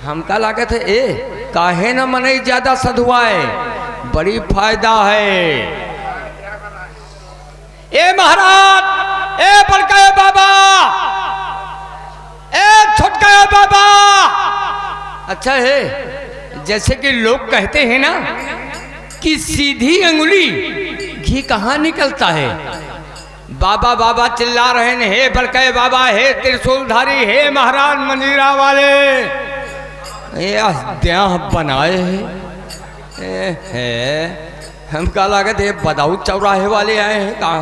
हमका लागत है काहे न मनई ज्यादा सधुआए, बड़ी फायदा है। ए महाराज, ए बड़का बाबा, ए छोटका बाबा। अच्छा है, जैसे कि लोग कहते हैं ना कि सीधी अंगुली घी कहाँ निकलता है। बाबा बाबा चिल्ला रहे हैं, हे बड़के बाबा, हे त्रिशूलधारी, हे महाराज मंजीरा वाले, ये देह बनाए हैं। हमका लागत है बदाऊ चौराहे वाले आए हैं कहा।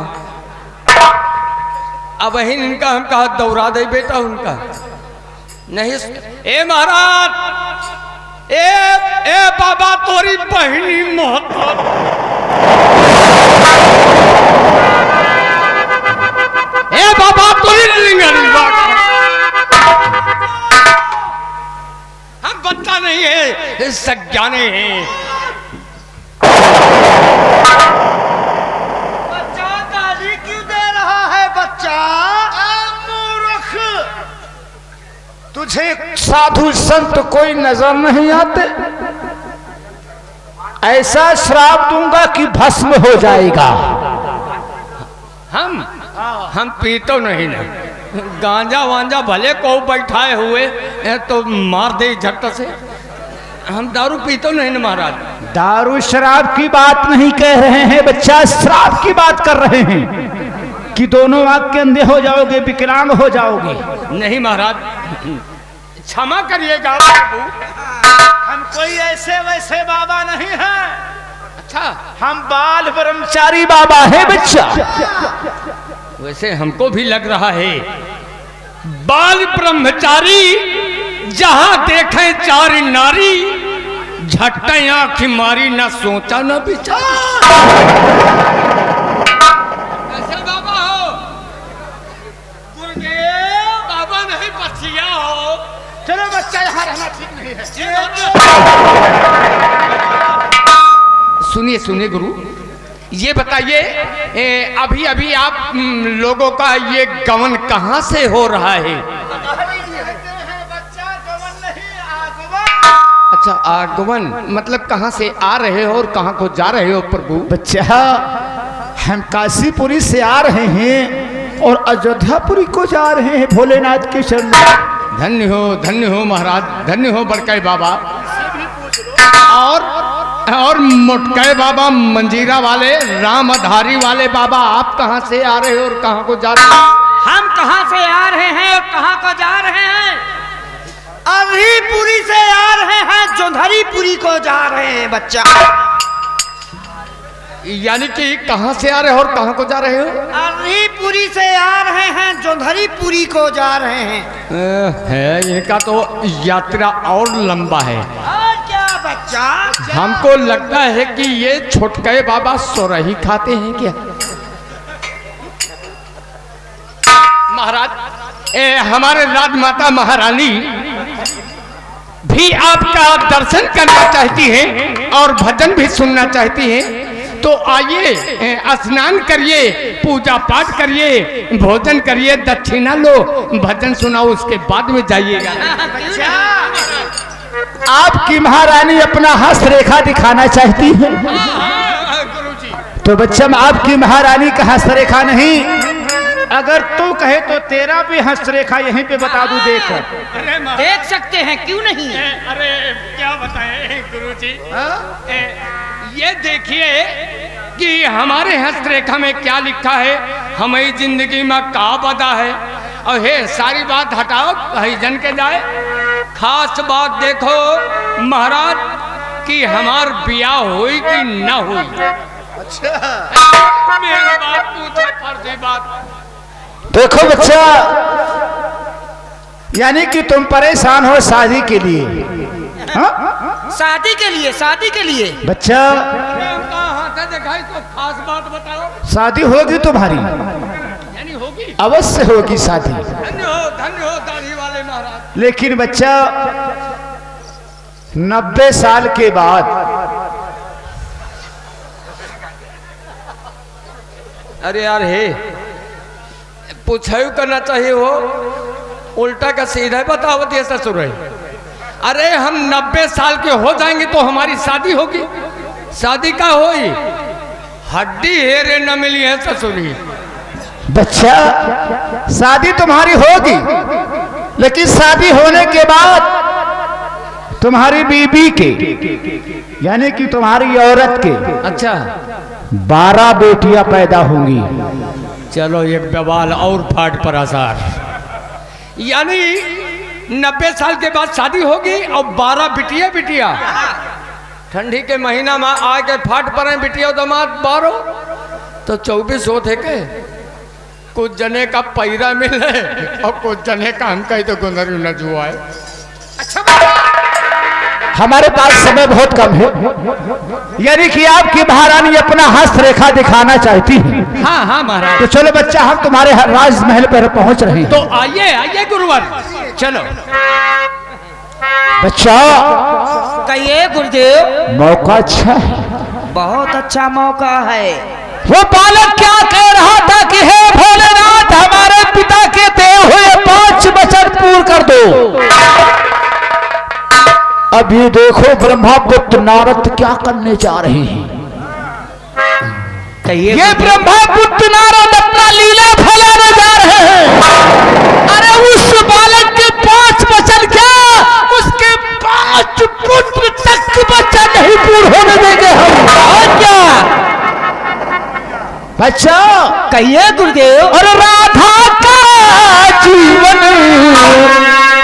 अब इनका हम कहा दौड़ा दे बेटा उनका नहीं। ए महाराज, ए बाबा तोरी बहनी मोहब्बत, ए बाबा तोरी लिंगड़ी बात, हम बच्चा नहीं है, सज्ञाने हैं। बच्चा गाली क्यों दे रहा है बच्चा? मूर्ख, तुझे साधु संत कोई नजर नहीं आते? ऐसा श्राप दूंगा कि भस्म हो जाएगा। हम पीतो नहीं ना, गांजा वांजा भले को बैठाए हुए तो मार दे झट से। हम दारू पीतो नहीं ना महाराज। दारू शराब की बात नहीं कह रहे हैं बच्चा, श्राप की बात कर रहे हैं कि दोनों आंख के अंधे हो जाओगे, विकलांग हो जाओगे। नहीं महाराज, क्षमा करिएगा बाबू, हम कोई ऐसे वैसे बाबा नहीं हैं। अच्छा, हम बाल ब्रह्मचारी बाबा है बच्चा। वैसे हमको भी लग रहा है बाल ब्रह्मचारी, जहां देखे चार नारी, झट्टे आंख मारी, ना सोचा ना विचारा। कैसे बाबा हो? गुरुदेव बाबा नहीं, बसिया हो। चलो बच्चा, यहाँ रहना ठीक नहीं है। सुनिए सुनिए गुरु, ये बताइए, अभी अभी आप लोगों का ये गमन कहाँ से हो रहा है? बच्चा गमन नहीं, आगमन। अच्छा, आगमन मतलब कहाँ से आ रहे हो और कहाँ को जा रहे हो प्रभु? बच्चा, हम काशीपुरी से आ रहे हैं और अयोध्यापुरी को जा रहे हैं भोलेनाथ के शरण में। धन्य हो महाराज, धन्य हो बड़के बाबा। और मोटके बाबा, मंजीरा वाले, रामधारी वाले बाबा, आप कहाँ से आ रहे हो और कहाँ को जा रहे हो? हम कहाँ से आ रहे हैं और कहाँ को जा रहे हैं? अरहीपुरी से आ रहे हैं, जोधरीपुरी को जा रहे हैं बच्चा। यानी कि कहाँ से आ रहे हो और कहाँ को जा रहे हो? अरहीपुरी से आ रहे हैं, जोधरीपुरी को जा रहे हैं। है इनका तो यात्रा और लंबा है। और क्या बच्चा? हमको लगता है कि ये छोटके बाबा सोरही खाते हैं क्या? महाराज, हमारे राजमाता महारानी भी आपका दर्शन करना चाहती हैं और भजन भी सुनना चाहती हैं। तो आइए, स्नान करिए, पूजा पाठ करिए, भोजन करिए, दक्षिणा लो, भजन सुनाओ, उसके बाद में जाइएगा। आपकी महारानी अपना हस्तरेखा दिखाना चाहती है। गुरुजी, तो बच्चा, आपकी महारानी का हस्तरेखा नहीं, अगर तू कहे तो तेरा भी हस्तरेखा यहीं पे बता दूं, देख। देख सकते हैं, क्यों नहीं? अरे क्या बताएं गुरुजी, ये देखिए कि हमारे हस्तरेखा में क्या लिखा है, हमारी जिंदगी में का बदा है। और हे सारी बात हटाओ, हरिजन के जाए। खास बात देखो महाराज कि हमार ब्याह हुई कि ना हुई। अच्छा, मेरी बात पूछे, फर्जी बात। देखो बच्चा, यानी कि तुम परेशान हो शादी के लिए। हाँ? शादी के लिए, शादी के लिए बच्चा, हाथ दिखाई तो खास बात बताओ। शादी होगी तुम्हारी, यानी होगी, अवश्य होगी शादी। धन्य हो दाढ़ी वाले महाराज। लेकिन बच्चा, 90 साल के बाद अरे यार, हे पूछायु करना चाहिए हो, उल्टा का सीधा बतावत ये ससुर है। अरे हम 90 साल के हो जाएंगे तो हमारी शादी होगी। शादी का होई, हड्डी हेरे न मिली है ससुरी। बच्चा शादी तुम्हारी होगी, लेकिन शादी होने के बाद तुम्हारी बीबी के यानी कि तुम्हारी औरत के अच्छा 12 बेटियां पैदा होंगी। चलो ये बवाल और फाट पर आसार, यानी 90 साल के बाद शादी होगी और 12 बिटिया। ठंडी के महीना में आके फाट पर बिटिया दामाद 12 तो 24 होते के। कुछ जने का पैरा मिले और कुछ जने का हम कहीं तो गुंदरी न जुआ है। अच्छा हमारे पास समय बहुत कम है, यानी कि आपकी महारानी अपना हस्त रेखा दिखाना चाहती है। हाँ हाँ महाराज। तो चलो बच्चा, हम तुम्हारे राजमहल पर पहुंच रहे हैं। तो आइए आइए गुरुवर, चलो। बच्चा कहिए गुरुदेव। मौका अच्छा है, बहुत अच्छा मौका है। वो बालक क्या कह रहा था कि हे भोलेनाथ, हमारे पिता के दिए हुए 5 वचन पूर्ण कर दो। अब ये देखो ब्रह्मापुत्र नारद क्या करने जा रहे हैं। ये ब्रह्मापुत्र नारद अपना लीला फैलाने जा रहे हैं। अरे उस बालक के 5 वचन क्या, उसके 5 पुत्र तक वचन नहीं पूर्ण होने देंगे हम। और क्या बच्चा कहिए गुरुदेव। और राधा का जीवन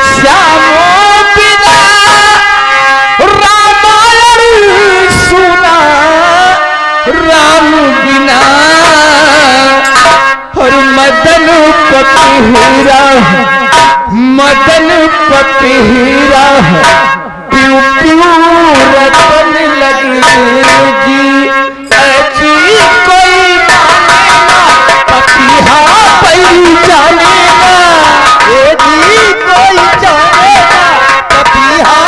श्यामो बिना, रामायण सुना राम बिना, और मदन पति हीरा प्यू प्यू रतन लगेगी। ऐसी कोई पपिहा पैरी जानेगा, यदि कोई जानेगा पपिहा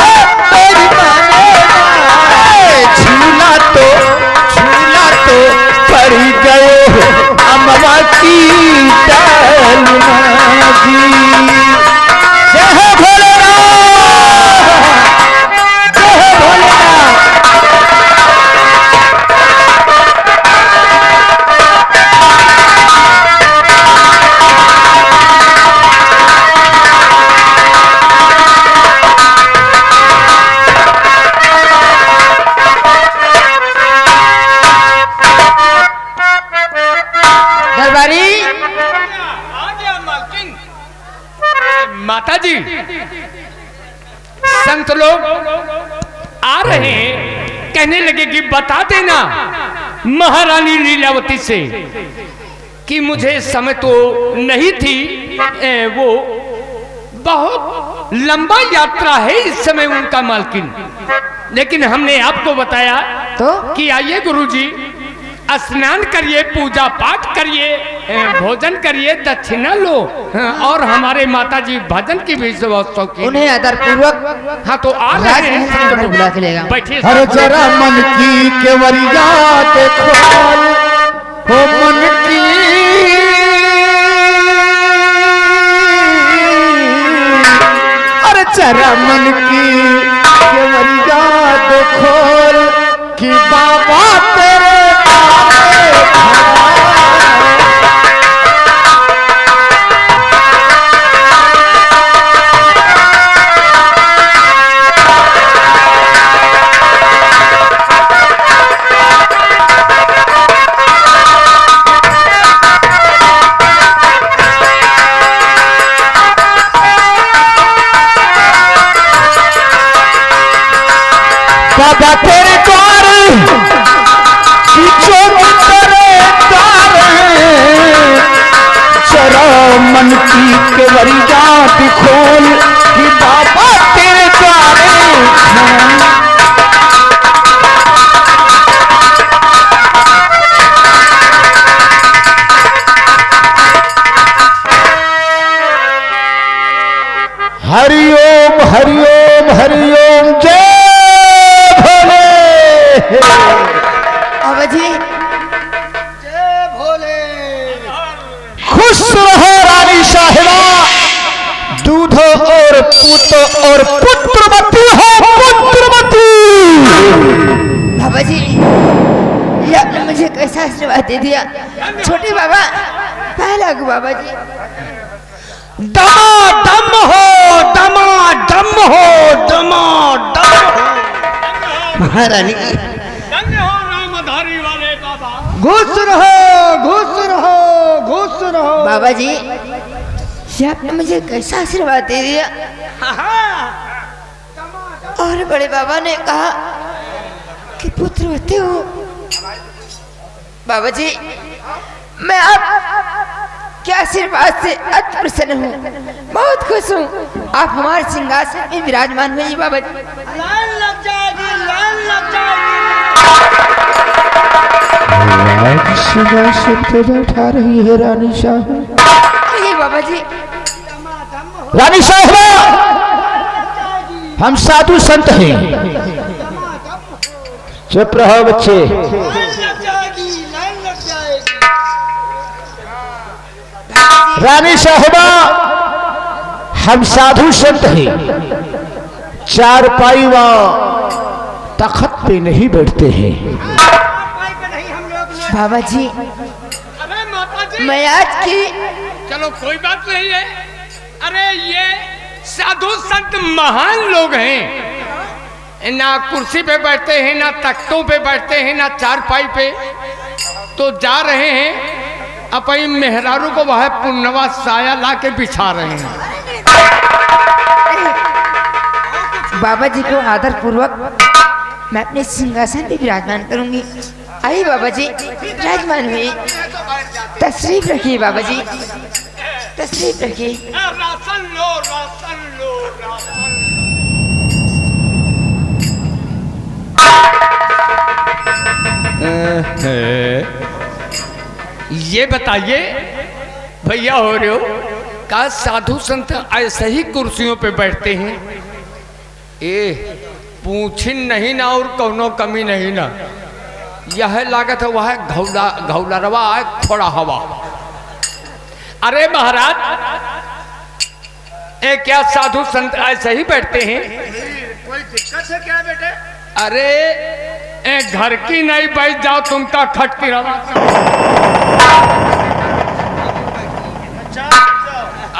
पैरी जानेगा। झूला तो पड़ गए अमवा की डालना जी। जय हो भोलेनाथ, जय हो भोलेनाथ। माता जी, संत लोग आ रहे हैं, कहने लगे कि बता देना महारानी लीलावती से कि मुझे समय तो नहीं थी, वो बहुत लंबा यात्रा है इस समय उनका मालकिन, लेकिन हमने आपको बताया तो कि आइए गुरुजी, स्नान करिए, पूजा पाठ करिए, भोजन करिए, दक्षिणा लो, और हमारे माता जी भजन की भी व्यवस्था की, उन्हें आदर पूर्वक हाँ तो आ रहे हैं, बुला के लेगा। बैठिए। हर जरा मन की केवरिया देखो, हो मन की हर जरा मन की केवरिया देखो कि बाबा तेरे बाबा तेरे द्वार जरा मन की केवरिया खोल कि बाबा तेरे द्वारे हरिओम हरिओम हरिओम जय जी जय भोले। खुश रहो रानी साहिबा, दूध और पुत्र और पुत्रवती दे दिया। छोटे बाबा पहला गो बाबा जी। दमादम हो, दमादम हो, दमादम हो। महारानी धन्य हो रामधारी वाले बाबा। घुस रहो, घुस रहो, घुस रहो। बाबा जी ये आपने मुझे कैसा आशीर्वाद दे दिया। और बड़े बाबा ने कहा कि पुत्रवती हो। बाबा जी मैं आप के आशीर्वाद से अति प्रसन्न हूँ, बहुत खुश हूँ। आप हमारे सिंहासन में विराजमान हुए बाबा जी। लाइन लग जाएगी, लाइन लग जाएगी। सिंहासन पे बैठा रही है रानी साहब। ये बाबा जी। रानी साहब हम साधु संत हैं। चुप रहो बच्चे। लाइन लग जाएगी, लाइन लग जाएगी। रानी साहबा हम साधु संत हैं, चारपाई व तखत पे नहीं बैठते हैं। पाई पे नहीं हम लोग। बाबा जी अरे माता जी मैं आज की चलो कोई बात नहीं है। अरे ये साधु संत महान लोग हैं, ना कुर्सी पे बैठते हैं, ना तख्तों पे बैठते हैं, ना चारपाई पे। तो जा रहे हैं अपनी मेहरारू को वह पुण्यवा साया ला के बिछा रहे हैं। बाबा जी को आदर पूर्वक मैं अपने सिंहासन पे विराजमान करूंगी। आइए बाबा जी विराजमान हुए। तशरीफ रखिए बाबा जी, तशरीफ रखिए। राशन लो, राशन लो, राशन ये बताइए भैया हो रहे हो का साधु संत ऐसे ही कुर्सियों पे बैठते हैं? पूछिन नहीं ना और कौनो कमी नहीं ना। यह लागत है वह घौलरवा थोड़ा हवा। अरे महाराज क्या साधु संत ऐसे ही बैठते हैं? कोई दिक्कत है क्या बेटे? अरे घर की नहीं बैठ जाओ तुमका खटकी रवा।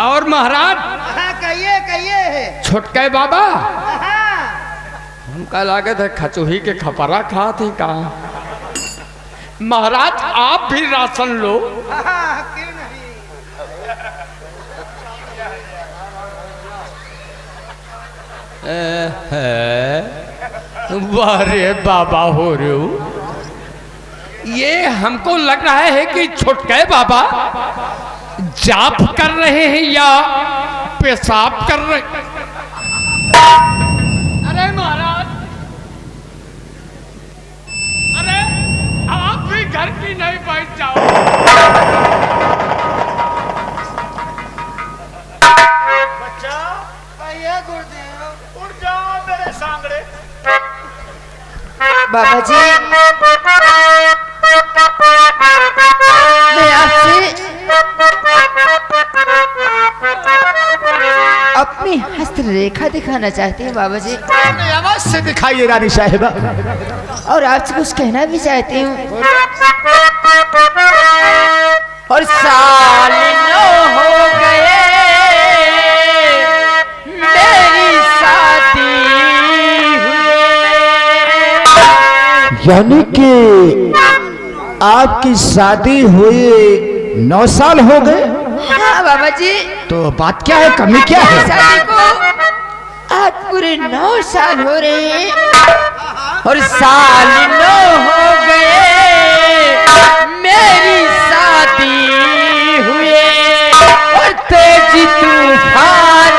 और महाराज हाँ कहिए कहिए। छोटके बाबा हाँ हमका लागत है खचोही के खपरा खा थे कहा। महाराज आप भी राशन लो। हाँ क्यों नहीं। वारे बाबा हो रहे हो। ये हमको लग रहा है कि छोटके बाबा जाप कर रहे हैं या पेशाब कर रहे। अरे महाराज अरे आप भी घर की नहीं बैठ जाओ। बच्चा कहिए गुरुदेव उठ जाओ मेरे सांगड़े। बाबा जी मैं आपसे अपनी हस्तरेखा दिखाना चाहती हूँ बाबा जी। आवाज से दिखाइए रानी साहिबा। और आपसे कुछ कहना भी चाहती हूँ। और साल 9 हो गए मेरी शादी हुए। यानी कि आपकी शादी हुए 9 साल हो गए। हाँ बाबा जी। तो बात क्या है, कमी क्या है? शादी को आज पूरे 9 साल हो रहे हैं और साल 9 हो गए मेरी शादी हुए। और तेजी तूफान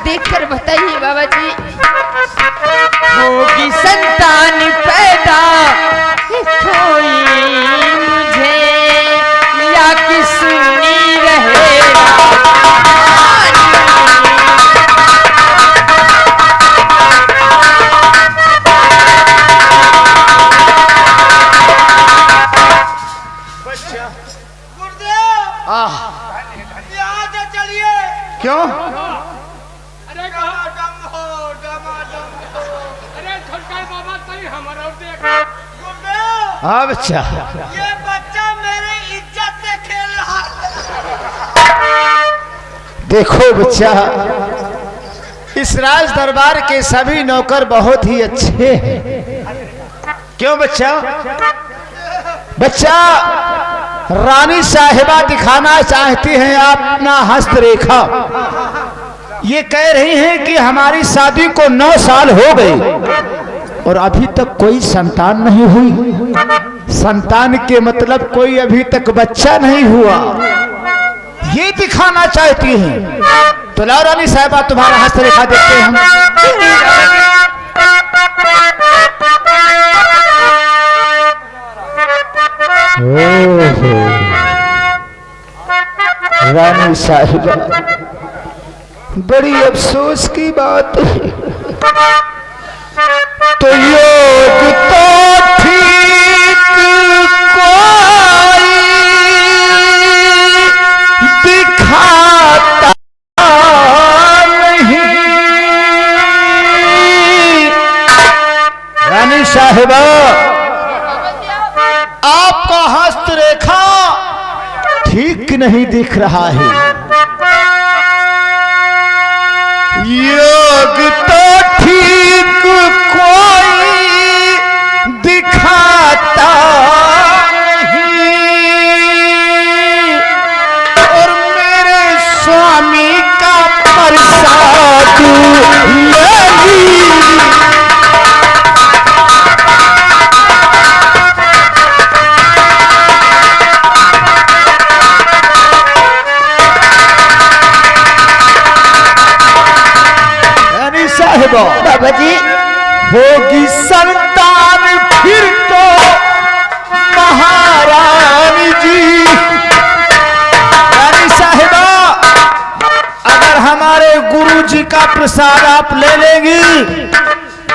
देखकर बताइए बाबा जी। होगी संतान पैदा कोई मुझे या कि सुनी रहेगा। यहाँ से चलिए। क्यों? अरे डम हो, डमाडम हो। अरे छोटका बाबा तई हमारा देख। गुरुदेव, हाँ बच्चा, ये बच्चा मेरे इज्जत से खेल रहा है। देखो बच्चा, इस राज दरबार के सभी नौकर बहुत ही अच्छे हैं। क्यों बच्चा? बच्चा, रानी साहिबा दिखाना चाहती हैं अपना हस्तरेखा। ये कह रही हैं कि हमारी शादी को 9 साल हो गए और अभी तक कोई संतान नहीं हुई। संतान के मतलब कोई अभी तक बच्चा नहीं हुआ, ये दिखाना चाहती हैं। तो लाओ रानी साहिबा, तुम्हारा हस्तरेखा देखते हैं। रानी साहिबा, बड़ी अफसोस की बात है। तो योग तो ठीक कोई दिखाता नहीं। रानी साहिबा, आपका हस्तरेखा ठीक नहीं दिख रहा है। योग तो ठीक कोई दिखाता नहीं और मेरे स्वामी का प्रसाद नहीं। बाबा जी, होगी संतान फिर तो महारानी जी। रानी साहिबा, अगर हमारे गुरु जी का प्रसाद आप ले लेंगी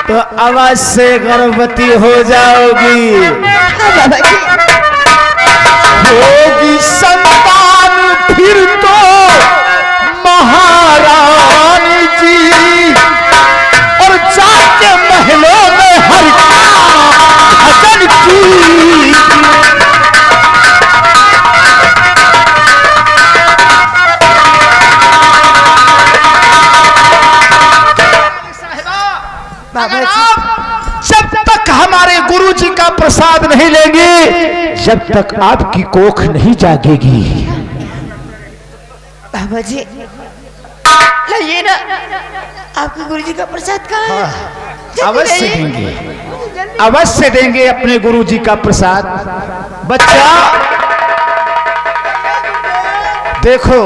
तो अवश्य गर्भवती हो जाओगी। बाबा जी, होगी संतान फिर तो महारानी जी और जाके महलों में हर भजन की। बाबा जी, जब तक हमारे गुरु जी का प्रसाद नहीं लेंगे, जब तक आपकी कोख नहीं जागेगी। बाबा जी, लाइए ना, आपके गुरु जी का प्रसाद कहाँ है? अवश्य देंगे, अवश्य देंगे अपने गुरु जी का प्रसाद। बच्चा देखो,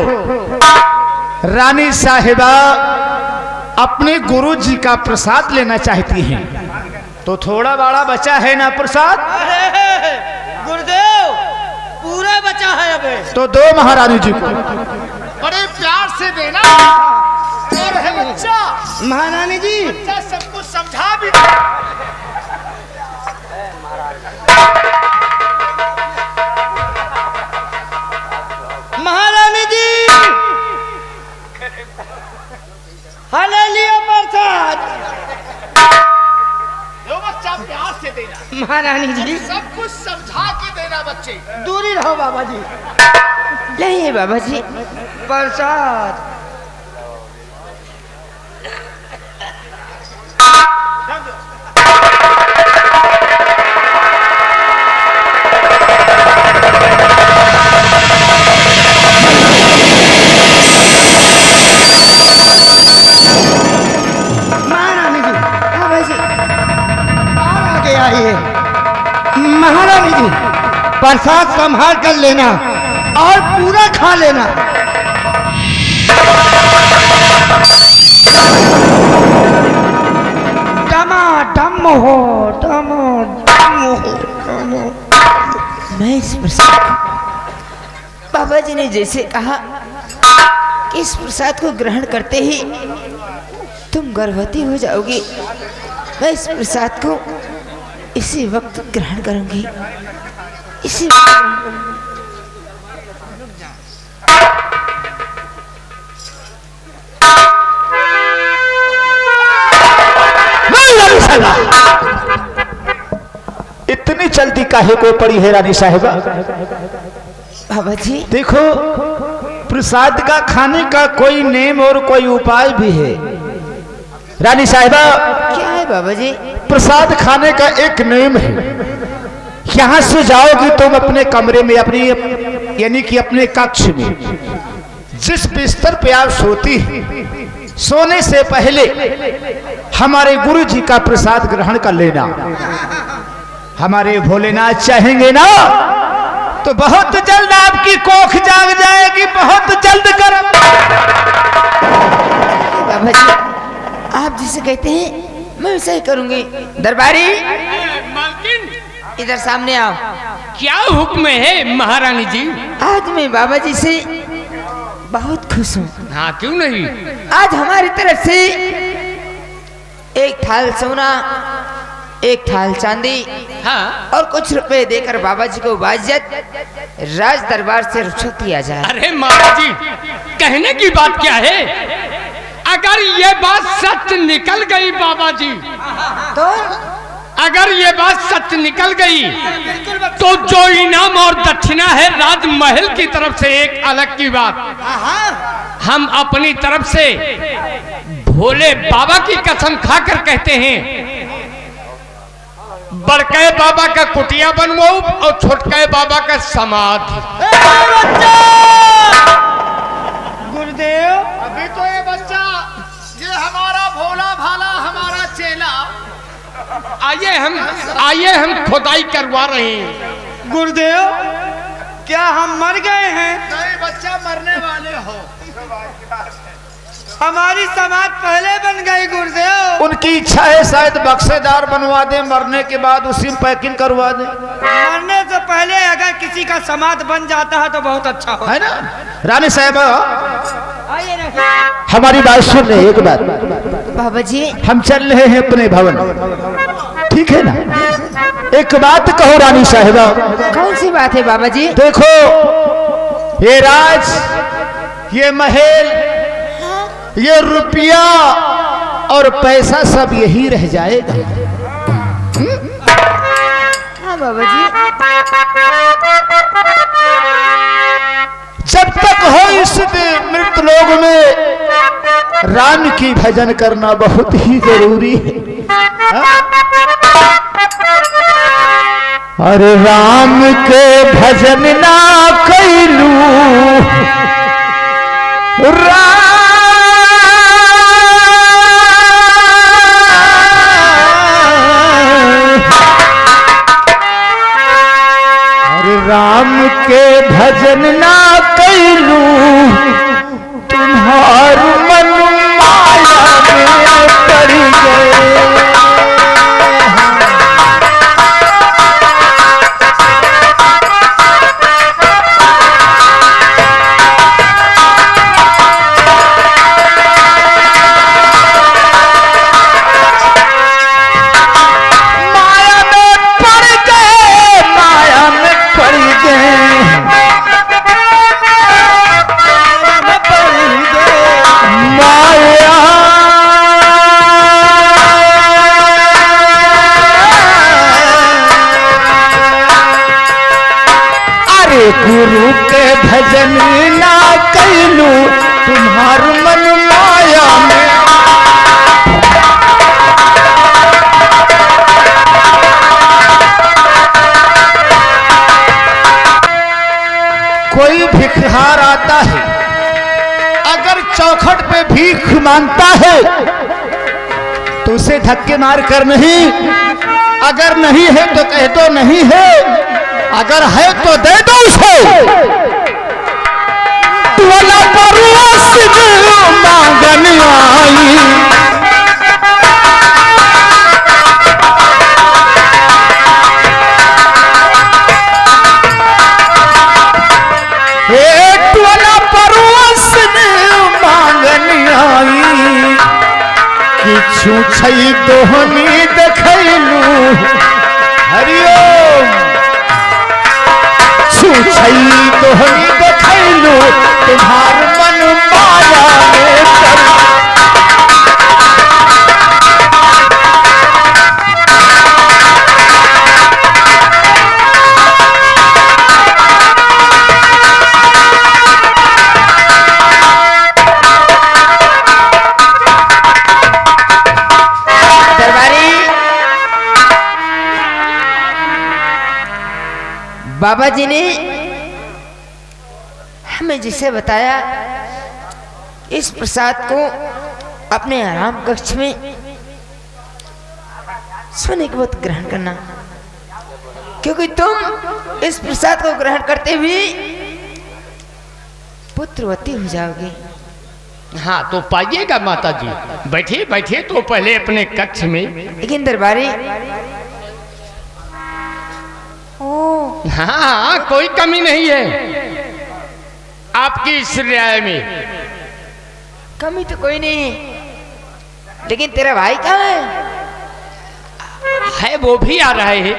रानी साहिबा अपने गुरु जी का प्रसाद लेना चाहती हैं, तो थोड़ा बड़ा बचा है ना प्रसाद। गुरुदेव, पूरा बचा है अबे। तो दो महारानी जी को बड़े प्यार से देना। और है बच्चा, महारानी जी, बच्चा सब कुछ समझा भी। महारानी जी, हले लिया प्रसाद। दो बच्चा प्यार से देना, महारानी जी, सब कुछ समझा के देना। बच्चे दूरी रहो बाबा जी। लाइए बाबा जी, प्रसाद। महारानी जी, बाबा जी, और आगे आइए। महारानी जी, प्रसाद संभाल कर लेना और पूरा खा लेना। मैं इस प्रसाद बाबा जी ने जैसे कहा कि इस प्रसाद को ग्रहण करते ही तुम गर्भवती हो जाओगी, मैं इस प्रसाद को इसी वक्त ग्रहण करूंगी, इसी वक्त। इतनी जल्दी काहे को पड़ी है रानी साहिबा? बाबा जी देखो, प्रसाद का खाने का कोई नेम और कोई उपाय भी है रानी साहिबा। क्या है बाबा जी? प्रसाद खाने का एक नेम है। यहां से जाओगी तुम अपने कमरे में, अपनी यानी कि अपने कक्ष में, जिस बिस्तर पे आप सोती हैं, सोने से पहले हमारे गुरु जी का प्रसाद ग्रहण कर लेना। हमारे भोलेनाथ चाहेंगे ना तो बहुत जल्द आपकी कोख जाग जाएगी, बहुत जल्द कर। बाबा जी आप जिसे कहते हैं मैं वैसा ही करूंगी। दरबारी मालकिन, इधर सामने आओ। क्या हुक्म है महारानी जी? आज मैं बाबा जी से बहुत खुश हूँ। हाँ क्यों नहीं? आज हमारी तरफ से एक थाल सोना, एक थाल चांदी, हाँ। और कुछ रुपए देकर बाबा जी को बाइज्जत राज दरबार से रुखसत किया जाए। अरे महाराज जी, कहने की बात क्या है? अगर ये बात सच निकल गई बाबा जी, तो अगर ये बात सच निकल गई तो जो इनाम और दक्षिणा है राजमहल की तरफ से एक अलग की बात, हम अपनी तरफ से भोले बाबा की कसम खाकर कहते हैं, बड़के बाबा का कुटिया बनवाओ और छोटके बाबा का समाधि। गुरुदेव, अभी तो ये बच्चा, ये हमारा भोला भाला, हमारा चेला, आइए हम खुदाई करवा रहे हैं। गुरुदेव क्या हम मर गए हैं? नहीं बच्चा, मरने वाले हो। हमारी समाज पहले बन गई गुरुदेव। उनकी इच्छा है शायद बक्सेदार बनवा दे, मरने के बाद उसी में पैकिंग करवा दे। मरने से पहले अगर किसी का समाज बन जाता है तो बहुत अच्छा हो, है ना रानी साहिबा? आइए ना। हमारी बात सुन रहे एक बात। बाबा जी हम चल रहे हैं अपने भवन, ठीक है ना? एक बात कहो रानी साहिबा। कौन सी बात है बाबा जी? देखो, ये राज, ये महल, ये रुपया और पैसा सब यही रह जाएगा। हाँ बाबा जी। जब तक हो इस मृत लोक में राम की भजन करना बहुत ही जरूरी है। अरे राम के भजन ना कैलू, राम के भजन ना कैलू, तुम्हार मन माया में पड़ गए। गुरु के भजन ना कैलू, तुम्हार मन माया में। कोई भिखार आता है, अगर चौखट पे भीख मांगता है तो उसे धक्के मार कर नहीं, अगर नहीं है तो कह दो नहीं है, अगर है तो दे दो उसे। वाला मांगन आई, छूछई दोहनी देखैलू हरिओम छूछई दोहनी देखैलू तुम्हार मन माया में कर बाबा जी ने हमें जिसे बताया इस प्रसाद को अपने आराम कक्ष में सोने के वक्त ग्रहण करना, क्योंकि तुम इस प्रसाद को ग्रहण करते हुए पुत्रवती हो जाओगे। हाँ तो पाइएगा माता जी, बैठिए बैठिए तो पहले अपने कक्ष में। लेकिन दरबारी हाँ कोई कमी नहीं है आपकी इस रियाय में। कमी तो कोई नहीं, लेकिन तेरा भाई कहाँ है वो भी आ रहा है।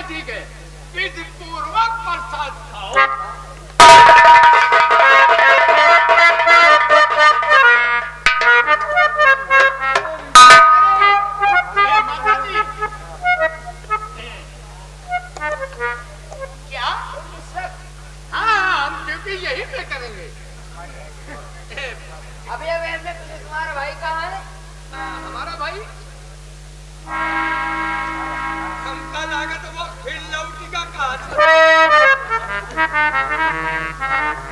ठीक है, विधि पूर्वक प्रसाद खाओ। क्या? हाँ हम ड्यूटी यही पे करेंगे। अभी तुम्हारा भाई कहाँ है? हमारा भाई हमका लागत वो फिर लौटी का कहा।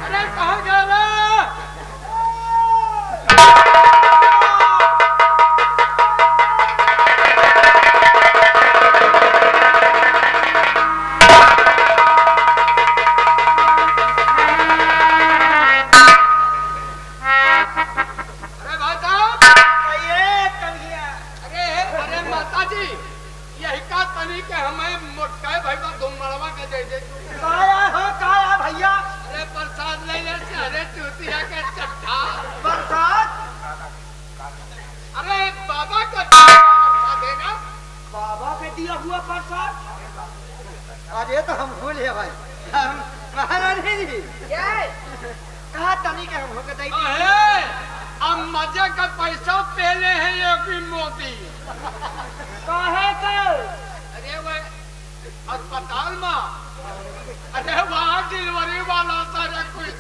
अरे कहाँ गया रे? अरे तो हम भूल है भाई, महारानी जी कहा तनी के हम होके दई अब मजे का पैसा पहले है ये भी मोदी काहे के? अरे वो अस्पताल में, अरे वहाँ डिलीवरी वाला सारे कोई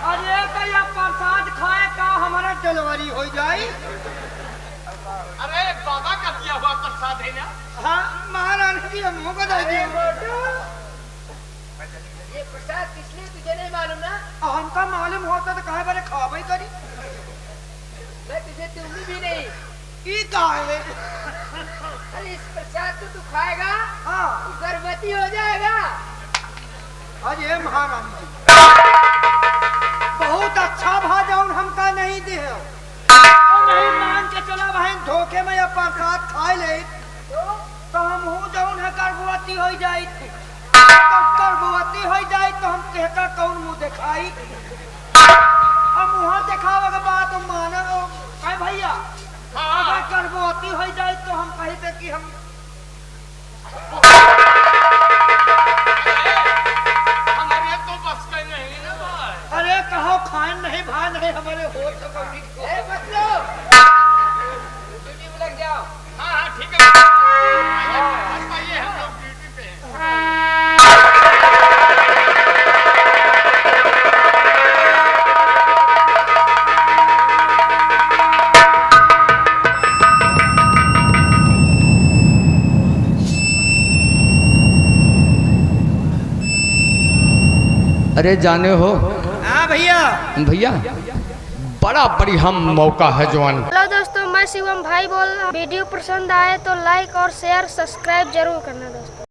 अरे कया प्रसाद खाए का हमारा डिलीवरी हो जाए। अरे बाबा का दिया हुआ प्रसाद है ना। हाँ महारानी जी हम होके दई दी। ये प्रसाद किसने तुझे नहीं मालूम ना? हमका मालूम होता तो काहे बारे खावे करी। मैं तुझे दूंगी भी नहीं। ई काहे? अरे इस प्रसाद को तू खाएगा, हाँ तू गर्भवती हो जाएगा। अरे महारानी जी बहुत अच्छा भाजन हमका नहीं दे हो। नहीं मान के चला भाई धोखे में यह प्रसाद खा ले तो हम हो जाऊन है गर्भवती हो जाए। तो गर्भवती हो जाए तो हम कहता कौन मुंह दिखाई? हम मुँह दिखावे के बाद हम माना कहे भैया अगर गर्भवती हो जाए तो हम कहते कि हम नहीं हमारे हो तो कभी ए मत लो ड्यूटी में लग जाओ। हाँ हाँ ठीक है आइए हम लोग ड्यूटी पे हैं। अरे जाने हो हाँ भैया भैया बड़ा बढ़िया मौका है जवान। हेलो दोस्तों, मैं शिवम भाई बोल रहा हूँ। वीडियो पसंद आए तो लाइक और शेयर सब्सक्राइब जरूर करना।